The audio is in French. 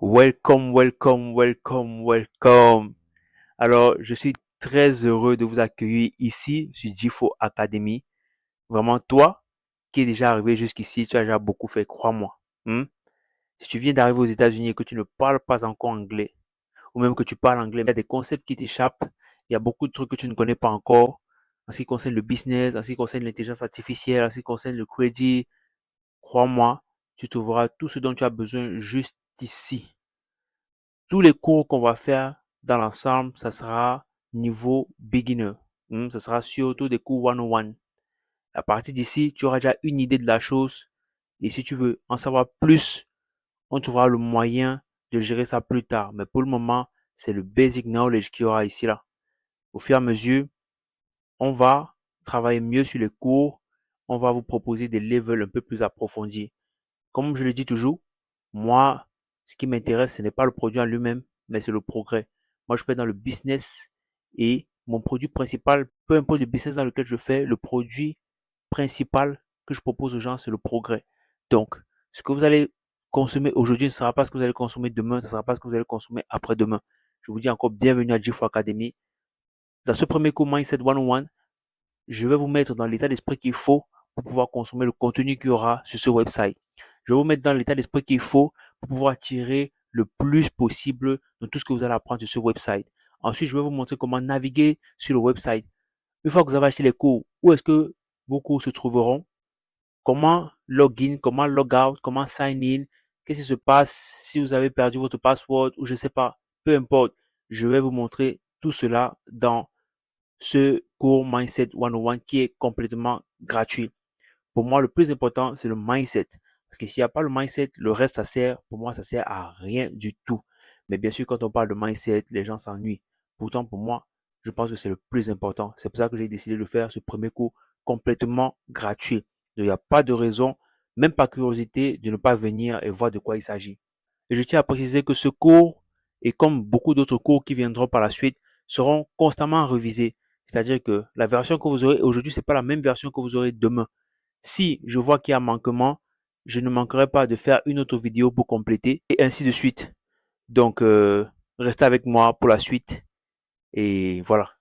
Welcome, welcome, welcome, welcome. Alors, je suis très heureux de vous accueillir ici sur GIFO Academy. Vraiment, toi qui es déjà arrivé jusqu'ici, tu as déjà beaucoup fait, crois-moi. Hmm? Si tu viens d'arriver aux États-Unis et que tu ne parles pas encore anglais, ou même que tu parles anglais, il y a des concepts qui t'échappent, il y a beaucoup de trucs que tu ne connais pas encore, en ce qui concerne le business, en ce qui concerne l'intelligence artificielle, en ce qui concerne le crédit. Crois-moi, tu trouveras tout ce dont tu as besoin juste ici. Tous les cours qu'on va faire dans l'ensemble, ça sera niveau beginner. Ça sera surtout des cours one-on-one. À partir d'ici, tu auras déjà une idée de la chose. Et si tu veux en savoir plus, on trouvera le moyen de gérer ça plus tard. Mais pour le moment, c'est le basic knowledge qu'il y aura ici là. Au fur et à mesure, on va travailler mieux sur les cours. On va vous proposer des levels un peu plus approfondis. Comme je le dis toujours, moi, ce qui m'intéresse, ce n'est pas le produit en lui-même, mais c'est le progrès. Moi, je peux être dans le business et mon produit principal, peu importe le business dans lequel je fais, le produit principal que je propose aux gens, c'est le progrès. Donc, ce que vous allez consommer aujourd'hui ne sera pas ce que vous allez consommer demain, ce ne sera pas ce que vous allez consommer après-demain. Je vous dis encore bienvenue à GIFO Academy. Dans ce premier cours Mindset 101, je vais vous mettre dans l'état d'esprit qu'il faut pour pouvoir consommer le contenu qu'il y aura sur ce website. Je vais vous mettre dans l'état d'esprit qu'il faut pour pouvoir tirer le plus possible de tout ce que vous allez apprendre sur ce website. Ensuite, je vais vous montrer comment naviguer sur le website. Une fois que vous avez acheté les cours, où est-ce que vos cours se trouveront? Comment login, comment logout, comment sign in? Qu'est-ce qui se passe si vous avez perdu votre password ou je ne sais pas? Peu importe. Je vais vous montrer tout cela dans ce cours Mindset 101 qui est complètement gratuit. Pour moi, le plus important, c'est le mindset. Parce que s'il n'y a pas le mindset, le reste, ça sert, pour moi, ça sert à rien du tout. Mais bien sûr, quand on parle de mindset, les gens s'ennuient. Pourtant, pour moi, je pense que c'est le plus important. C'est pour ça que j'ai décidé de faire ce premier cours complètement gratuit. Il n'y a pas de raison, même par curiosité, de ne pas venir et voir de quoi il s'agit. Et je tiens à préciser que ce cours, et comme beaucoup d'autres cours qui viendront par la suite, seront constamment révisés. C'est-à-dire que la version que vous aurez aujourd'hui, c'est pas la même version que vous aurez demain. Si je vois qu'il y a un manquement, je ne manquerai pas de faire une autre vidéo pour compléter et ainsi de suite. Donc, restez avec moi pour la suite et voilà.